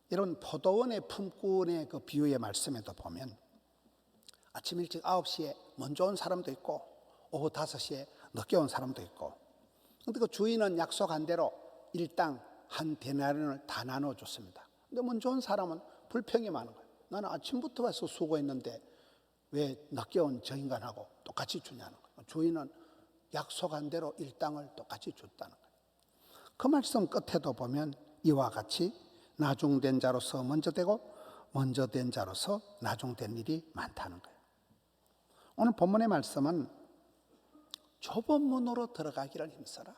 이런 포도원의 품꾼의 그 비유의 말씀에도 보면 아침 일찍 9시에 먼저 온 사람도 있고 오후 5시에 늦게 온 사람도 있고, 근데 그 주인은 약속한 대로 일당 한 데나리온을 다 나눠줬습니다. 근데 먼저 온 사람은 불평이 많은 거예요. 나는 아침부터 와서 수고했는데 왜 늦게 온 저 인간하고 똑같이 주냐는 거예요. 주인은 약속한 대로 일당을 똑같이 줬다는 거예요. 그 말씀 끝에도 보면 이와 같이 나중된 자로서 먼저 되고 먼저 된 자로서 나중된 일이 많다는 거예요. 오늘 본문의 말씀은 좁은 문으로 들어가기를 힘써라.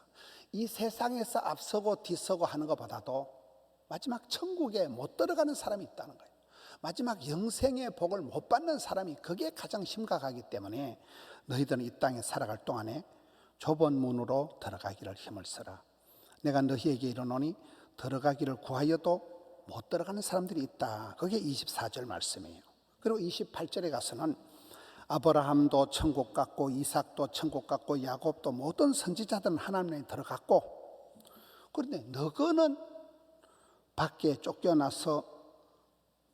이 세상에서 앞서고 뒤서고 하는 것보다도 마지막 천국에 못 들어가는 사람이 있다는 거예요. 마지막 영생의 복을 못 받는 사람이, 그게 가장 심각하기 때문에 너희들은 이 땅에 살아갈 동안에 좁은 문으로 들어가기를 힘을 써라. 내가 너희에게 이르노니 들어가기를 구하여도 못 들어가는 사람들이 있다. 그게 24절 말씀이에요. 그리고 28절에 가서는 아브라함도 천국 갔고 이삭도 천국 갔고 야곱도 모든 선지자들은 하나님에 들어갔고, 그런데 너희는 밖에 쫓겨나서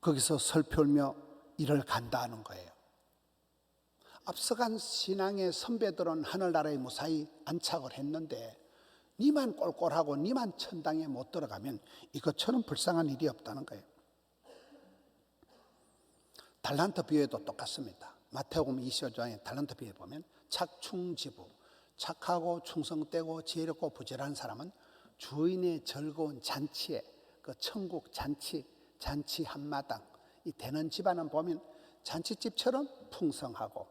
거기서 설펴울며 일을 간다는 거예요. 앞서간 신앙의 선배들은 하늘나라에 무사히 안착을 했는데 니만 꼴꼴하고 니만 천당에 못 들어가면 이것처럼 불쌍한 일이 없다는 거예요. 달란트 비유에도 똑같습니다. 마태복음 25장의 달란트 비유에 보면 착충지부, 착하고 충성되고 지혜롭고 부지런한 사람은 주인의 즐거운 잔치에, 그 천국 잔치 한마당, 이 되는 집안은 보면 잔치집처럼 풍성하고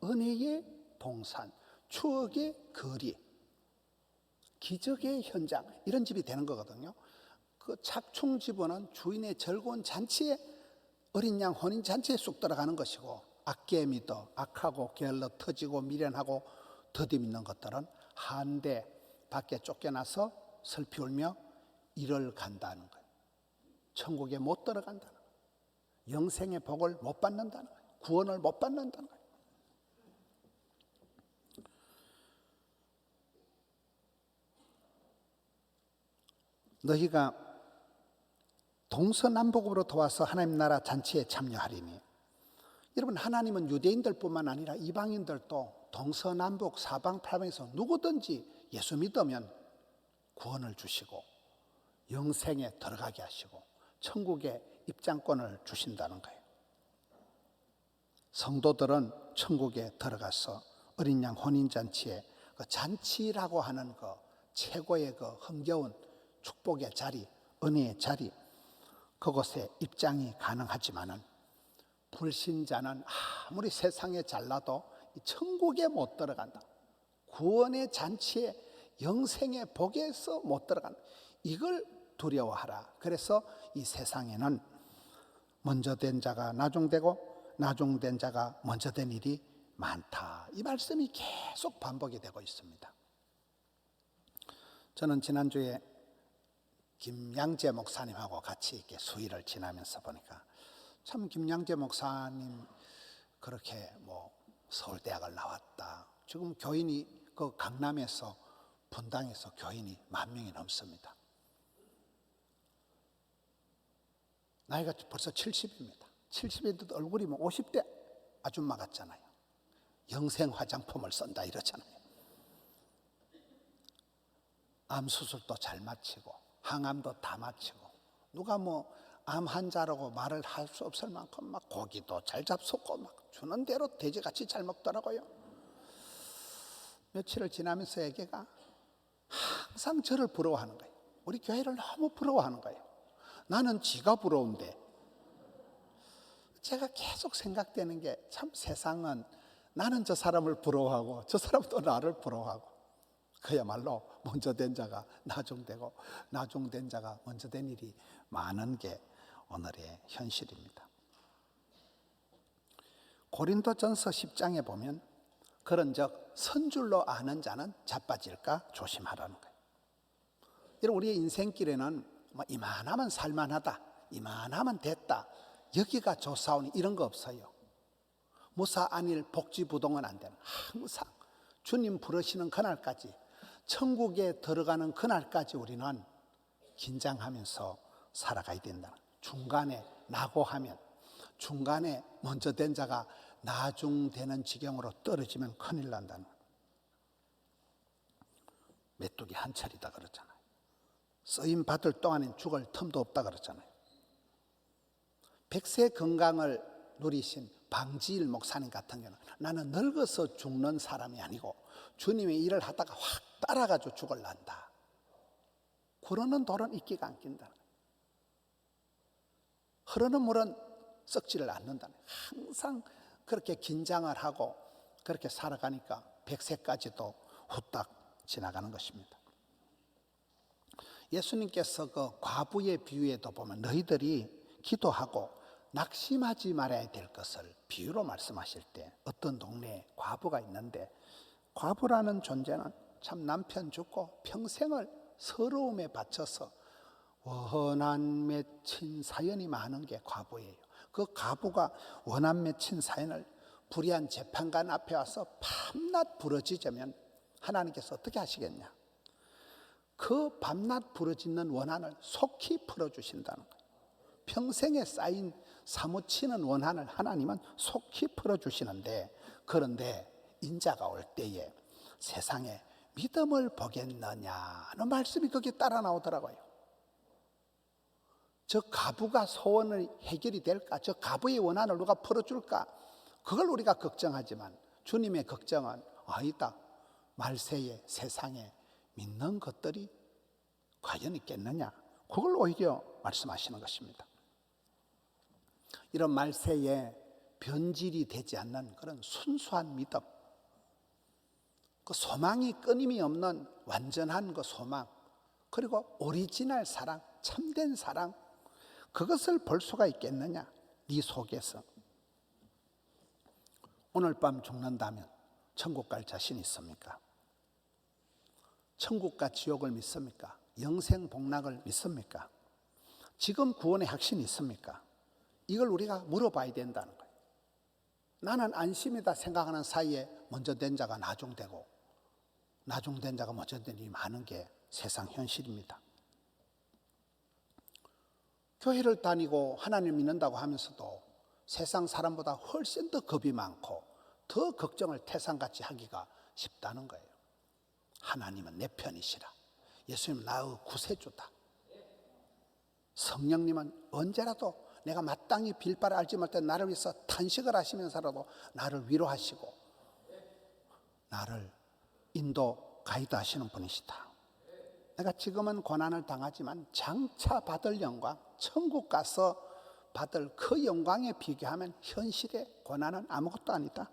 은혜의 동산, 추억의 거리, 기적의 현장, 이런 집이 되는 거거든요. 그 착충지부는 주인의 즐거운 잔치에, 어린 양 혼인 잔치에 쑥 들어가는 것이고, 악개미도 악하고 게을러 터지고 미련하고 더디 있는 것들은 한데 밖에 쫓겨나서 슬피 울며 일을 간다는 거예요. 천국에 못 들어간다는 거예요. 영생의 복을 못 받는다는 거예요. 구원을 못 받는다는 거예요. 너희가 동서남북으로 도와서 하나님 나라 잔치에 참여하리니, 여러분, 하나님은 유대인들뿐만 아니라 이방인들도 동서남북 사방팔방에서 누구든지 예수 믿으면 구원을 주시고 영생에 들어가게 하시고 천국의 입장권을 주신다는 거예요. 성도들은 천국에 들어가서 어린 양 혼인잔치에, 그 잔치라고 하는 그 최고의 그 흥겨운 축복의 자리, 은혜의 자리, 그곳에 입장이 가능하지만은 불신자는 아무리 세상에 잘나도 천국에 못 들어간다. 구원의 잔치에, 영생의 복에서 못 들어간다. 이걸 두려워하라. 그래서 이 세상에는 먼저 된 자가 나중되고 나중된 자가 먼저 된 일이 많다. 이 말씀이 계속 반복이 되고 있습니다. 저는 지난주에 김양재 목사님하고 같이 이렇게 수일을 지나면서 보니까 참 김양재 목사님 그렇게 뭐 서울대학을 나왔다. 지금 교인이 그 강남에서 분당에서 교인이 10,000명이 넘습니다. 나이가 벌써 70입니다. 70인데도 얼굴이 뭐 50대 아줌마 같잖아요. 영생 화장품을 쓴다 이러잖아요. 암 수술도 잘 마치고 항암도 다 마치고, 누가 뭐 암 환자라고 말을 할 수 없을 만큼 막 고기도 잘 잡숫고 막 주는 대로 돼지같이 잘 먹더라고요. 며칠을 지나면서 애기가 항상 저를 부러워하는 거예요. 우리 교회를 너무 부러워하는 거예요. 나는 지가 부러운데. 제가 계속 생각되는 게, 참 세상은 나는 저 사람을 부러워하고 저 사람도 나를 부러워하고, 그야말로 먼저 된 자가 나중되고 나중된 자가 먼저 된 일이 많은 게 오늘의 현실입니다. 고린도전서 10장에 보면 그런즉 선줄로 아는 자는 자빠질까 조심하라는 거예요. 여러분, 우리의 인생길에는 뭐 이만하면 살만하다, 이만하면 됐다, 여기가 좋사오니 이런 거 없어요. 무사안일 복지부동은 안 되는, 항상 주님 부르시는 그날까지, 천국에 들어가는 그날까지 우리는 긴장하면서 살아가야 된다. 중간에 나고 하면, 중간에 먼저 된 자가 나중되는 지경으로 떨어지면 큰일 난다는 거예요. 메뚜기 한 철이다 그러잖아요. 쓰임 받을 동안엔 죽을 틈도 없다 그러잖아요. 백세 건강을 누리신 방지일 목사님 같은 경우는 나는 늙어서 죽는 사람이 아니고 주님의 일을 하다가 확 따라가지고 죽을란다. 그러는 돌은 이끼가 안 낀다. 흐르는 물은 썩지를 않는다. 항상 그렇게 긴장을 하고 그렇게 살아가니까 100세까지도 후딱 지나가는 것입니다. 예수님께서 그 과부의 비유에도 보면 너희들이 기도하고 낙심하지 말아야 될 것을 비유로 말씀하실 때 어떤 동네에 과부가 있는데, 과부라는 존재는 참 남편 죽고 평생을 서러움에 바쳐서 원한 맺힌 사연이 많은 게 과부예요. 그 과부가 원한 맺힌 사연을 불의한 재판관 앞에 와서 밤낮 부르짖으면 하나님께서 어떻게 하시겠냐? 그 밤낮 부르짖는 원한을 속히 풀어주신다는 거예요. 평생에 쌓인 사무치는 원한을 하나님은 속히 풀어주시는데, 그런데 인자가 올 때에 세상에 믿음을 보겠느냐는 말씀이 거기에 따라 나오더라고요. 저 과부가 소원을 해결이 될까? 저 과부의 원한을 누가 풀어줄까? 그걸 우리가 걱정하지만 주님의 걱정은 아니다. 말세에 세상에 믿는 것들이 과연 있겠느냐? 그걸 오히려 말씀하시는 것입니다. 이런 말세에 변질이 되지 않는 그런 순수한 믿음, 그 소망이 끊임이 없는 완전한 그 소망, 그리고 오리지널 사랑, 참된 사랑, 그것을 볼 수가 있겠느냐? 네 속에서. 오늘 밤 죽는다면 천국 갈 자신 있습니까? 천국과 지옥을 믿습니까? 영생 복락을 믿습니까? 지금 구원의 확신이 있습니까? 이걸 우리가 물어봐야 된다는 거예요. 나는 안심이다 생각하는 사이에 먼저 된 자가 나중되고 나중된 자가 먼저 된 일이 많은 게 세상 현실입니다. 교회를 다니고 하나님을 믿는다고 하면서도 세상 사람보다 훨씬 더 겁이 많고 더 걱정을 태산같이 하기가 쉽다는 거예요. 하나님은 내 편이시라. 예수님은 나의 구세주다. 성령님은 언제라도 내가 마땅히 빌 바를 알지 못할 때 나를 위해서 탄식을 하시면서라도 나를 위로하시고 나를 인도 가이드 하시는 분이시다. 내가 지금은 고난을 당하지만 장차 받을 영광, 천국 가서 받을 그 영광에 비교하면 현실의 고난은 아무것도 아니다.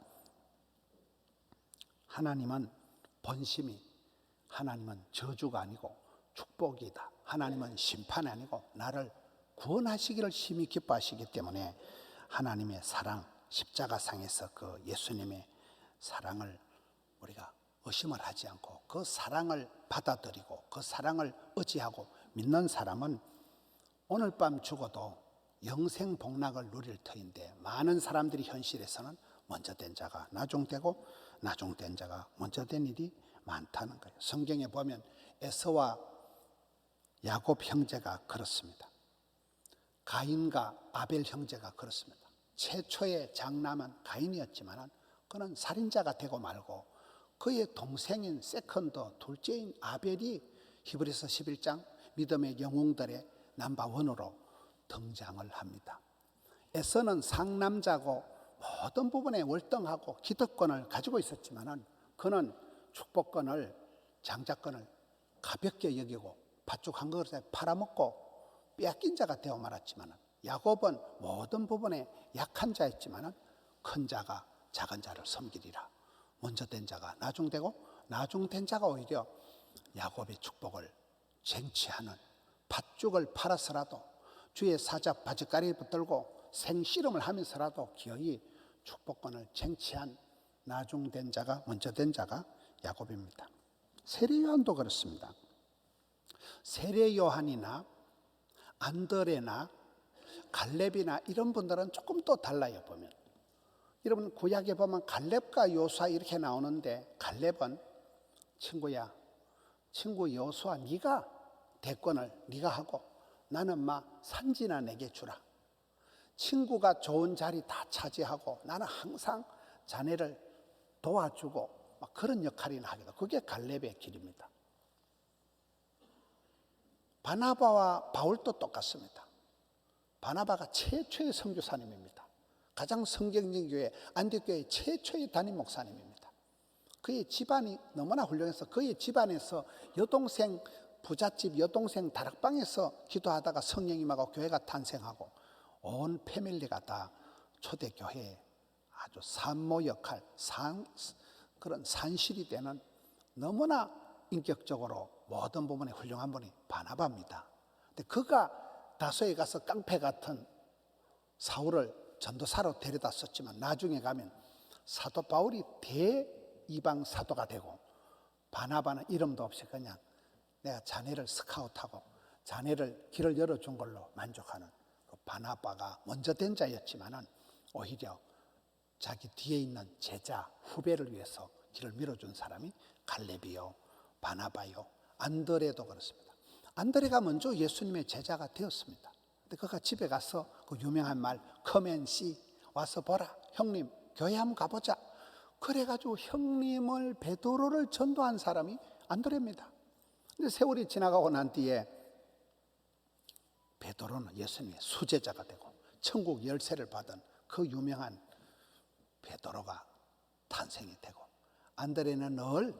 하나님은 본심이, 하나님은 저주가 아니고 축복이다. 하나님은 심판이 아니고 나를 구원하시기를 심히 기뻐하시기 때문에 하나님의 사랑, 십자가상에서 그 예수님의 사랑을 우리가 의심을 하지 않고 그 사랑을 받아들이고 그 사랑을 의지하고 믿는 사람은 오늘 밤 죽어도 영생 복락을 누릴 터인데, 많은 사람들이 현실에서는 먼저 된 자가 나중되고 나중된 자가 먼저 된 일이 많다는 거예요. 성경에 보면 에서와 야곱 형제가 그렇습니다. 가인과 아벨 형제가 그렇습니다. 최초의 장남은 가인이었지만 그는 살인자가 되고 말고 그의 동생인 세컨더, 둘째인 아벨이 히브리서 11장 믿음의 영웅들의 넘버원으로 등장을 합니다. 에서는 상남자고 모든 부분에 월등하고 기득권을 가지고 있었지만 그는 축복권을, 장자권을 가볍게 여기고 팥죽 한 그릇에 팔아먹고 빼앗긴 자가 되어 말았지만, 야곱은 모든 부분에 약한 자였지만 큰 자가 작은 자를 섬기리라. 먼저 된 자가 나중되고 나중된 자가 오히려 야곱의 축복을 쟁취하는, 팥죽을 팔아서라도 주의 사자 바짓가리에 붙들고 생씨름을 하면서라도 기어이 축복권을 쟁취한 나중된 자가, 먼저 된 자가 야곱입니다. 세례 요한도 그렇습니다. 세례 요한이나 안드레나 갈렙이나 이런 분들은 조금 또 달라요. 보면 여러분 구약에 보면 갈렙과 요수아 이렇게 나오는데, 갈렙은 친구야, 친구 요수아 네가 대권을 네가 하고 나는 산지나 내게 주라. 친구가 좋은 자리 다 차지하고 나는 항상 자네를 도와주고 그런 역할이나 하겠다. 그게 갈렙의 길입니다. 바나바와 바울도 똑같습니다. 바나바가 최초의 선교사님입니다. 가장 성경적인 교회 안디옥교회 최초의 담임 목사님입니다. 그의 집안이 너무나 훌륭해서 그의 집안에서 여동생 부잣집 여동생 다락방에서 기도하다가 성령 임하고 교회가 탄생하고 온 패밀리가 다 초대교회에 아주 산모 역할, 그런 산실이 되는 너무나 인격적으로 모든 부분에 훌륭한 분이 바나바입니다. 근데 그가 다소에 가서 깡패 같은 사울을 전도사로 데려다 썼지만 나중에 가면 사도 바울이 대이방 사도가 되고 바나바는 이름도 없이 그냥 내가 자네를 스카웃하고 자네를 길을 열어준 걸로 만족하는 그 바나바가 먼저 된 자였지만은 오히려 자기 뒤에 있는 제자 후배를 위해서 길을 밀어준 사람이 갈렙이요 바나바요 안드레도 그렇습니다. 안드레가 먼저 예수님의 제자가 되었습니다. 근데 그가 집에 가서 그 유명한 말 come and see, 와서 보라 형님 교회 한번 가보자. 그래가지고 형님을 베드로를 전도한 사람이 안드레입니다. 근데 세월이 지나가고 난 뒤에 베드로는 예수님의 수제자가 되고 천국 열쇠를 받은 그 유명한 베드로가 탄생이 되고 안드레는 늘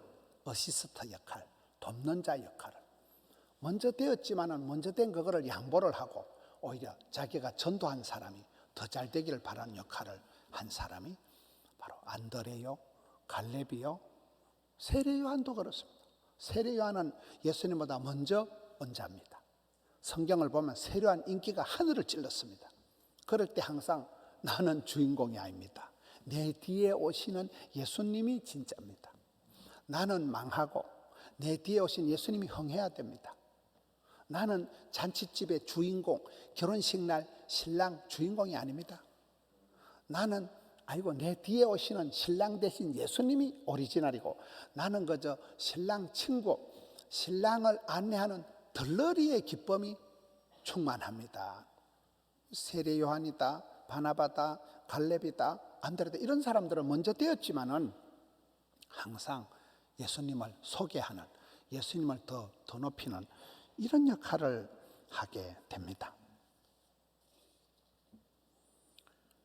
어시스트 역할, 돕는 자 역할을 먼저 되었지만은 먼저 된 그거를 양보를 하고 오히려 자기가 전도한 사람이 더 잘 되기를 바라는 역할을 한 사람이 바로 안드레요, 갈렙이요, 세례 요한도 그렇습니다. 세례 요한은 예수님보다 먼저 온 자입니다. 성경을 보면 세례 요한 인기가 하늘을 찔렀습니다. 그럴 때 항상 나는 주인공이 아닙니다. 내 뒤에 오시는 예수님이 진짜입니다. 나는 망하고 내 뒤에 오신 예수님이 흥해야 됩니다. 나는 잔치집의 주인공, 결혼식 날 신랑 주인공이 아닙니다. 나는 내 뒤에 오시는 신랑 대신 예수님이 오리지널이고 나는 그저 신랑 친구, 신랑을 안내하는 들러리의 기쁨이 충만합니다. 세례 요한이다, 바나바다, 갈렙이다, 안드레다 이런 사람들은 먼저 되었지만은 항상 예수님을 소개하는, 예수님을 더 높이는 이런 역할을 하게 됩니다.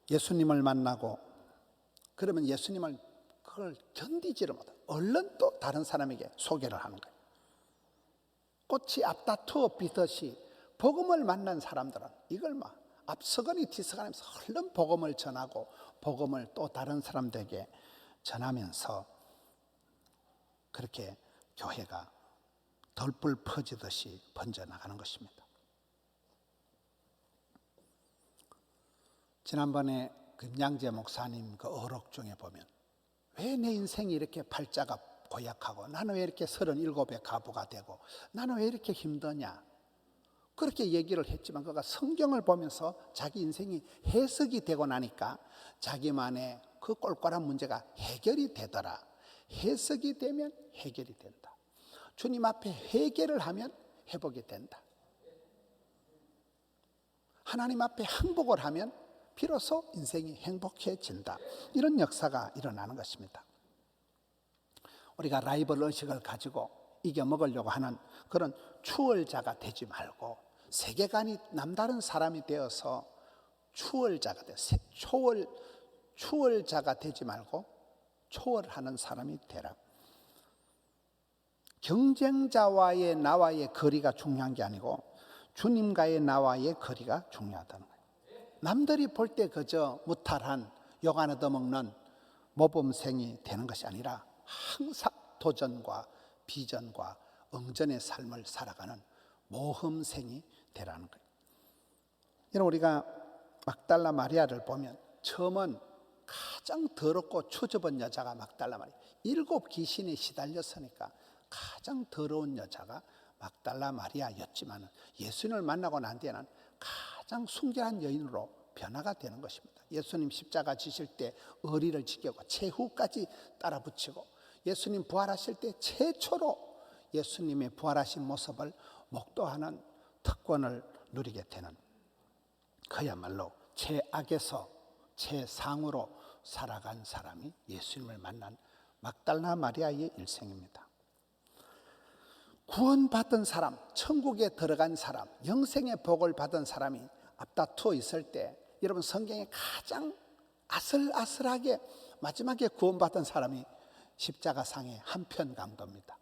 예수님을 만나고 그러면 예수님을 그걸 견디지를 못해 얼른 또 다른 사람에게 소개를 하는 거예요. 꽃이 앞다투어 피듯이 복음을 만난 사람들은 이걸 앞서거니 뒤서가면서 얼른 복음을 전하고 복음을 또 다른 사람들에게 전하면서 그렇게 교회가 덜불 퍼지듯이 번져나가는 것입니다. 지난번에 김양재 목사님 그 어록 중에 보면 왜 내 인생이 이렇게 팔자가 고약하고 나는 왜 이렇게 37의 가부가 되고 나는 왜 이렇게 힘드냐 그렇게 얘기를 했지만 그가 성경을 보면서 자기 인생이 해석이 되고 나니까 자기만의 그 꼴꼴한 문제가 해결이 되더라. 해석이 되면 해결이 된다. 주님 앞에 회개를 하면 회복이 된다. 하나님 앞에 항복을 하면 비로소 인생이 행복해진다. 이런 역사가 일어나는 것입니다. 우리가 라이벌 의식을 가지고 이겨먹으려고 하는 그런 추월자가 되지 말고 세계관이 남다른 사람이 되어서 추월자가 추월자가 되지 말고 초월하는 사람이 되라. 경쟁자와의 나와의 거리가 중요한 게 아니고 주님과의 나와의 거리가 중요하다는 거예요. 남들이 볼 때 그저 무탈한 욕 안 얻어먹는 모범생이 되는 것이 아니라 항상 도전과 비전과 응전의 삶을 살아가는 모험생이 되라는 거예요. 여러분 우리가 막달라 마리아를 보면 처음은 가장 더럽고 추접한 여자가 막달라 마리아 7 귀신에 시달렸으니까 가장 더러운 여자가 막달라 마리아였지만 예수님을 만나고 난 뒤에는 가장 순결한 여인으로 변화가 되는 것입니다. 예수님 십자가 지실 때 의리를 지키고 최후까지 따라 붙이고 예수님 부활하실 때 최초로 예수님의 부활하신 모습을 목도하는 특권을 누리게 되는, 그야말로 최악에서 최상으로 살아간 사람이 예수님을 만난 막달라 마리아의 일생입니다. 구원받은 사람, 천국에 들어간 사람, 영생의 복을 받은 사람이 앞다투어 있을 때, 여러분, 성경에 가장 아슬아슬하게 마지막에 구원받은 사람이 십자가상의 한편 강도입니다.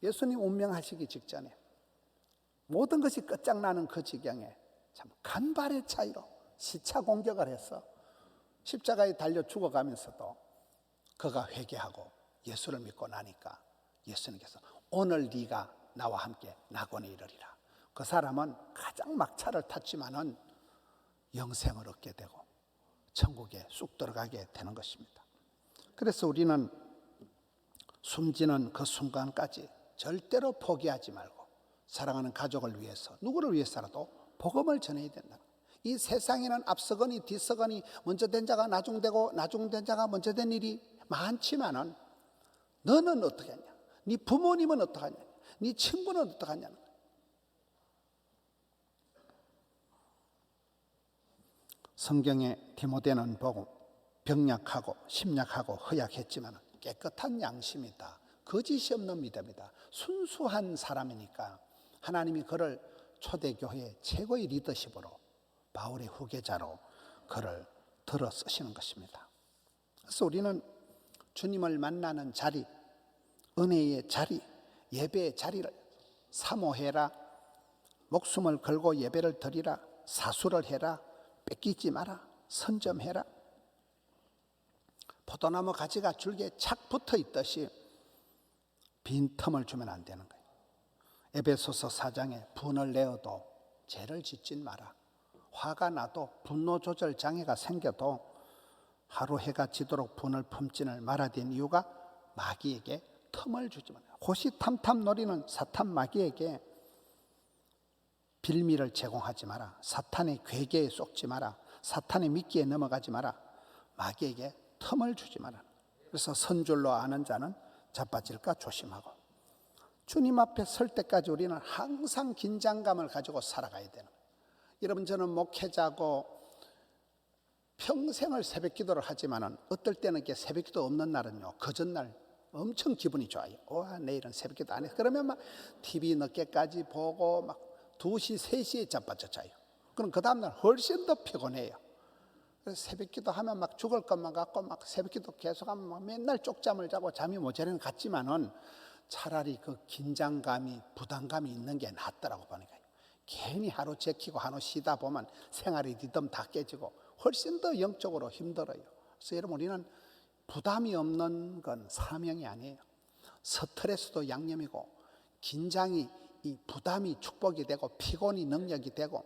예수님 운명하시기 직전에 모든 것이 끝장나는 그 지경에 참 간발의 차이로 시차 공격을 해서 십자가에 달려 죽어가면서도 그가 회개하고 예수를 믿고 나니까 예수님께서 오늘 네가 나와 함께 낙원에 이르리라. 그 사람은 가장 막차를 탔지만은 영생을 얻게 되고 천국에 쑥 들어가게 되는 것입니다. 그래서 우리는 숨지는 그 순간까지 절대로 포기하지 말고 사랑하는 가족을 위해서, 누구를 위해서라도 복음을 전해야 된다. 이 세상에는 앞서거니 뒤서거니 먼저 된 자가 나중되고 나중된 자가 먼저 된 일이 많지만은 너는 어떻게 하냐? 네 부모님은 어떻게 하냐? 네 친구는 어떻게 하냐는 거예요. 성경에 디모데는 보고 병약하고 심약하고 허약했지만 깨끗한 양심이다, 거짓이 없는 믿음이다, 순수한 사람이니까 하나님이 그를 초대교회의 최고의 리더십으로 바울의 후계자로 그를 들어 쓰시는 것입니다. 그래서 우리는 주님을 만나는 자리, 은혜의 자리, 예배의 자리를 사모해라. 목숨을 걸고 예배를 드리라. 사수를 해라. 뺏기지 마라. 선점해라. 포도나무 가지가 줄기에 착 붙어 있듯이 빈틈을 주면 안 되는 거예요. 에베소서 4장에 분을 내어도 죄를 짓진 마라. 화가 나도 분노 조절 장애가 생겨도 하루 해가 지도록 분을 품지는 말아야 된 이유가 마귀에게 틈을 주지 마라. 호시탐탐 노리는 사탄 마귀에게 빌미를 제공하지 마라. 사탄의 괴계에 속지 마라. 사탄의 미끼에 넘어가지 마라. 마귀에게 틈을 주지 마라. 그래서 선줄로 아는 자는 자빠질까 조심하고, 주님 앞에 설 때까지 우리는 항상 긴장감을 가지고 살아가야 되는 거예요. 여러분, 저는 목회자고 평생을 새벽기도를 하지만은 어떨 때는 이렇게 새벽기도 없는 날은요, 그 전날 엄청 기분이 좋아요. 와, 내일은 새벽기도 안 해. 그러면 막 TV 늦게까지 보고 막 2시, 3시에 자빠져 자요. 그럼 그 다음날 훨씬 더 피곤해요. 그래서 새벽기도 하면 막 죽을 것만 같고 막 새벽기도 계속하면 막 맨날 쪽잠을 자고 잠이 모자라는 것 같지만은 차라리 그 긴장감이, 부담감이 있는 게 낫더라고 보니까. 괜히 하루 제키고 하루 쉬다 보면 생활의 리듬 다 깨지고 훨씬 더 영적으로 힘들어요. 그래서 여러분, 우리는 부담이 없는 건 사명이 아니에요. 스트레스도 양념이고 긴장이 이 부담이 축복이 되고 피곤이 능력이 되고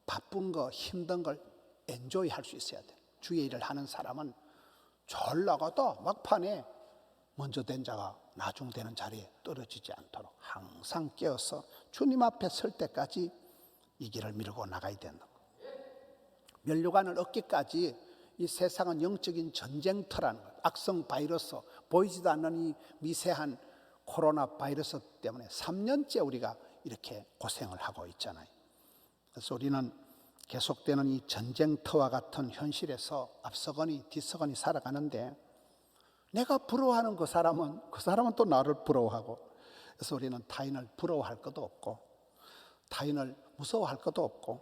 바쁜 거 힘든 걸 엔조이 할 수 있어야 돼요. 주의 일을 하는 사람은 졸라가도 막판에 먼저 된 자가 나중 되는 자리에 떨어지지 않도록 항상 깨어서 주님 앞에 설 때까지 이 길을 밀고 나가야 된다. 면류관을 얻기까지 이 세상은 영적인 전쟁터라는 거예요. 악성 바이러스, 보이지도 않는 이 미세한 코로나 바이러스 때문에 3년째 우리가 이렇게 고생을 하고 있잖아요. 그래서 우리는 계속되는 이 전쟁터와 같은 현실에서 앞서거니 뒤서거니 살아가는데, 내가 부러워하는 그 사람은 또 나를 부러워하고, 그래서 우리는 타인을 부러워할 것도 없고 타인을 무서워할 것도 없고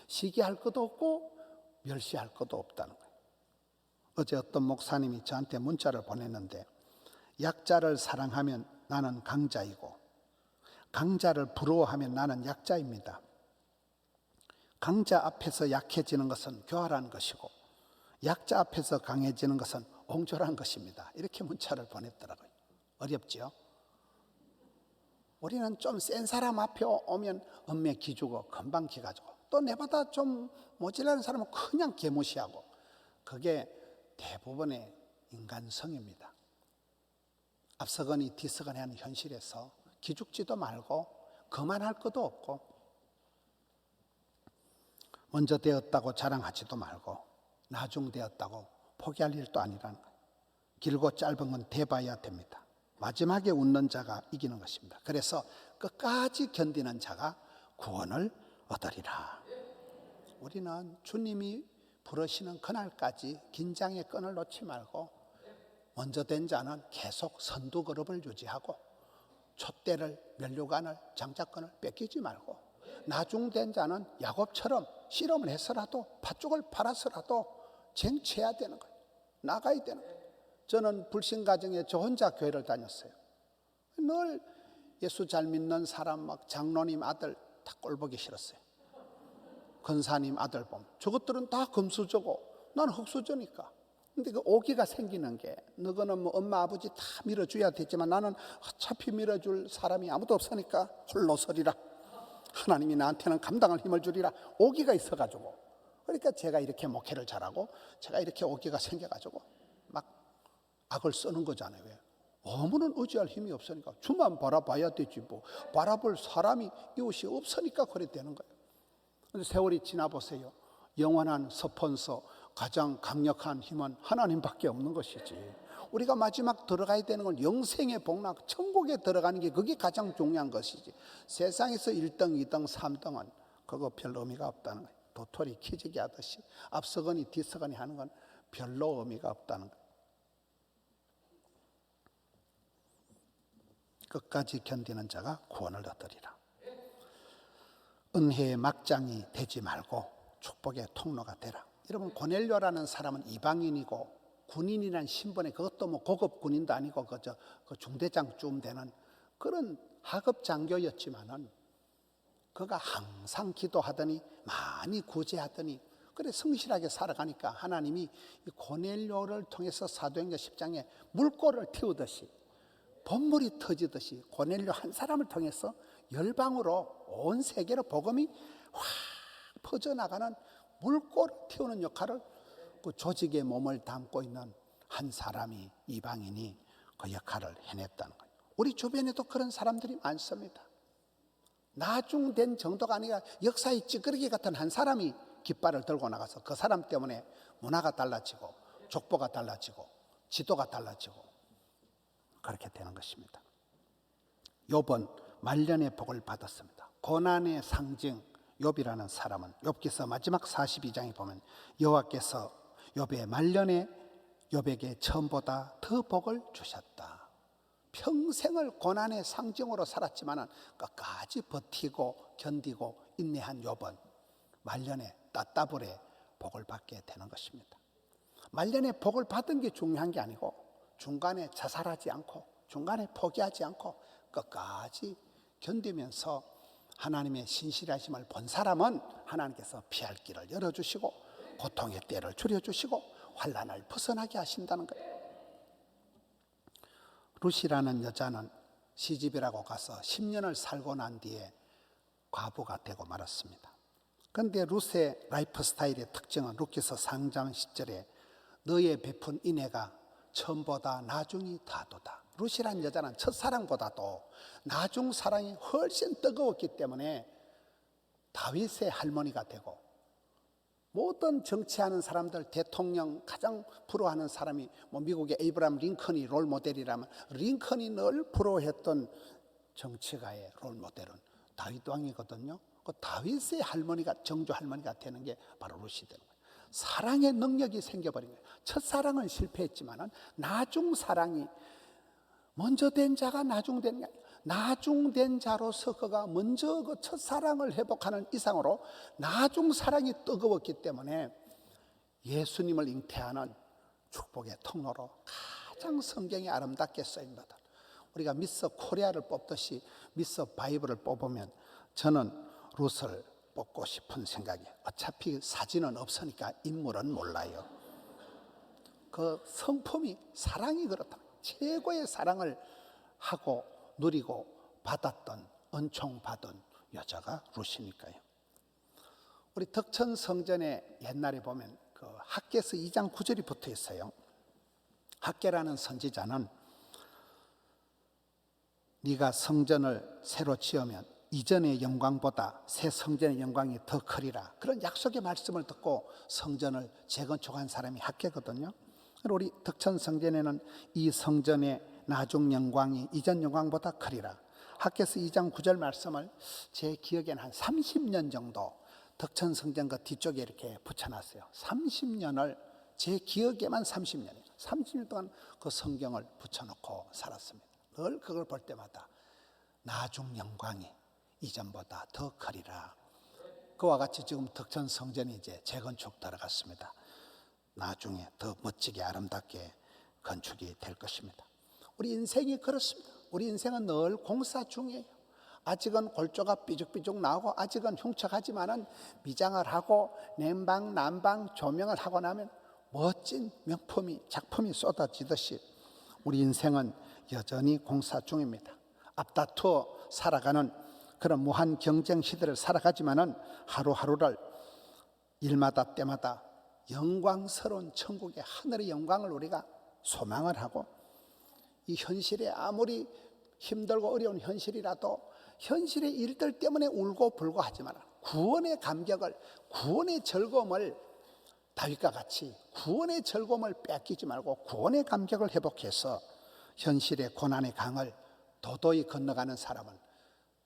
시기할 것도 없고 멸시할 것도 없다는 거예요. 어제 어떤 목사님이 저한테 문자를 보냈는데, 약자를 사랑하면 나는 강자이고 강자를 부러워하면 나는 약자입니다. 강자 앞에서 약해지는 것은 교활한 것이고 약자 앞에서 강해지는 것은 옹졸한 것입니다. 이렇게 문자를 보냈더라고요. 어렵지요? 우리는 좀 센 사람 앞에 오면 엄매 기주고 금방 기가지고, 또 내보다 좀 모질라는 사람은 그냥 개무시하고, 그게 대부분의 인간성입니다. 앞서거니 뒤서거니 하는 현실에서 기죽지도 말고 그만할 것도 없고 먼저 되었다고 자랑하지도 말고 나중 되었다고 포기할 일도 아니라는 거예요. 길고 짧은 건 대봐야 됩니다. 마지막에 웃는 자가 이기는 것입니다. 그래서 끝까지 견디는 자가 구원을 얻으리라. 우리는 주님이 부르시는 그날까지 긴장의 끈을 놓지 말고 먼저 된 자는 계속 선두 그룹을 유지하고 촛대를 면류관을 장자권을 뺏기지 말고 나중된 자는 야곱처럼 실험을 해서라도 팥죽을 팔아서라도 쟁취해야 되는 거예요. 나가야 되는 거예요. 저는 불신 가정에 저 혼자 교회를 다녔어요. 늘 예수 잘 믿는 사람 막 장로님 아들 다 꼴보기 싫었어요. 권사님 아들 보면 저것들은 다 금수저고 나는 흙수저니까. 근데 그 오기가 생기는 게 너거는 뭐 엄마 아버지 다 밀어줘야 되지만 나는 어차피 밀어줄 사람이 아무도 없으니까 홀로 서리라. 하나님이 나한테는 감당할 힘을 주리라. 오기가 있어가지고 그러니까 제가 이렇게 목회를 잘하고 제가 이렇게 오기가 생겨가지고 막 악을 쓰는 거잖아요. 왜? 아무는 의지할 힘이 없으니까 주만 바라봐야 되지 뭐 바라볼 사람이 이웃이 없으니까 그래 되는 거예요. 근데 세월이 지나보세요. 영원한 스폰서 가장 강력한 힘은 하나님밖에 없는 것이지. 우리가 마지막 들어가야 되는 건 영생의 복락, 천국에 들어가는 게 그게 가장 중요한 것이지. 세상에서 1등, 2등, 3등은 그거 별 의미가 없다는 거예요. 도토리 키재기 하듯이 앞서거니 뒤서거니 하는 건 별로 의미가 없다는 거예요. 끝까지 견디는 자가 구원을 얻으리라. 은혜의 막장이 되지 말고 축복의 통로가 되라. 여러분 고넬료라는 사람은 이방인이고 군인이라는 신분에 그것도 뭐 고급 군인도 아니고 그저 중대장쯤 되는 그런 하급 장교였지만은 그가 항상 기도하더니 많이 구제하더니 그래 성실하게 살아가니까 하나님이 이 고넬료를 통해서 사도행전 10장에 물꼬를 틔우듯이 본물이 터지듯이 고넬료 한 사람을 통해서 열방으로 온 세계로 복음이 확 퍼져나가는 물꼬를 틔우는 역할을 그 조직의 몸을 담고 있는 한 사람이 이방인이 그 역할을 해냈다는 거예요. 우리 주변에도 그런 사람들이 많습니다. 나중된 정도가 아니라 역사의 찌끄러기 같은 한 사람이 깃발을 들고 나가서 그 사람 때문에 문화가 달라지고 족보가 달라지고 지도가 달라지고 그렇게 되는 것입니다. 욥은 말년의 복을 받았습니다. 고난의 상징 욥이라는 사람은 욥기서 마지막 42장에 보면 여호와께서 욥의 말년에 욥에게 처음보다 더 복을 주셨다. 평생을 고난의 상징으로 살았지만 끝까지 버티고 견디고 인내한 욥은 말년에 따따블에 복을 받게 되는 것입니다. 말년에 복을 받은 게 중요한 게 아니고 중간에 자살하지 않고 중간에 포기하지 않고 끝까지 견디면서 하나님의 신실하심을 본 사람은 하나님께서 피할 길을 열어주시고 고통의 때를 줄여주시고 환난을 벗어나게 하신다는 거예요. 룻이라는 여자는 시집이라고 가서 10년을 살고 난 뒤에 과부가 되고 말았습니다. 그런데 룻의 라이프 스타일의 특징은 룻기서 3장 10절에 너의 베푼 인애가 처음보다 나중이 다도다. 룻이라는 여자는 첫사랑보다도 나중 사랑이 훨씬 뜨거웠기 때문에 다윗의 할머니가 되고 모든 정치하는 사람들 대통령 가장 부러워하는 사람이 뭐 미국의 에이브라함 링컨이 롤 모델이라면 링컨이 늘 부러워했던 정치가의 롤 모델은 다윗 왕이거든요. 그 다윗의 할머니가 정조 할머니가 되는 게 바로 룻이 되는 거예요. 사랑의 능력이 생겨버린 거예요. 첫사랑은 실패했지만은 나중 사랑이 먼저 된 자가 나중된 게 아니라 나중된 자로서 그가 먼저 그 첫사랑을 회복하는 이상으로 나중 사랑이 뜨거웠기 때문에 예수님을 잉태하는 축복의 통로로 가장 성경이 아름답게 쓰입니다. 우리가 미스 코리아를 뽑듯이 미스 바이블을 뽑으면 저는 룻을 뽑고 싶은 생각이에요. 어차피 사진은 없으니까 인물은 몰라요. 그 성품이 사랑이 그렇다. 최고의 사랑을 하고 누리고 받았던 은총받은 여자가 룻이니까요. 우리 덕천 성전에 옛날에 보면 그 학개서 2장 9절이 붙어 있어요. 학개라는 선지자는 네가 성전을 새로 지으면 이전의 영광보다 새 성전의 영광이 더 크리라. 그런 약속의 말씀을 듣고 성전을 재건축한 사람이 학개거든요. 우리 덕천 성전에는 이 성전의 나중 영광이 이전 영광보다 크리라. 학개서 2장 9절 말씀을 제 기억에는 한 30년 정도 덕천 성전 그 뒤쪽에 이렇게 붙여놨어요. 30년을 제 기억에만 30년이에요. 30년 동안 그 성경을 붙여놓고 살았습니다. 늘 그걸 볼 때마다 나중 영광이 이전보다 더 크리라. 그와 같이 지금 덕천 성전이 이제 재건축 들어갔습니다. 나중에 더 멋지게 아름답게 건축이 될 것입니다. 우리 인생이 그렇습니다. 우리 인생은 늘 공사 중이에요. 아직은 골조가 삐죽삐죽 나오고 아직은 흉측하지만은 미장을 하고 냉방, 난방, 조명을 하고 나면 멋진 명품이 작품이 쏟아지듯이 우리 인생은 여전히 공사 중입니다. 앞다투어 살아가는 그런 무한 경쟁 시대를 살아가지만은 하루하루를 일마다 때마다 영광스러운 천국의 하늘의 영광을 우리가 소망을 하고 이 현실에 아무리 힘들고 어려운 현실이라도 현실의 일들 때문에 울고 불고 하지만 구원의 감격을, 구원의 즐거움을 다윗과 같이 구원의 즐거움을 뺏기지 말고 구원의 감격을 회복해서 현실의 고난의 강을 도도히 건너가는 사람은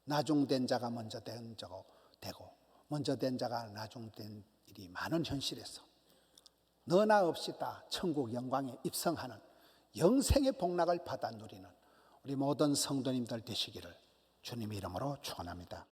나중된 자가 먼저 된 자고 되고 먼저 된 자가 나중된 일이 많은 현실에서 너나 없이 다 천국 영광에 입성하는 영생의 복락을 받아 누리는 우리 모든 성도님들 되시기를 주님의 이름으로 축원합니다.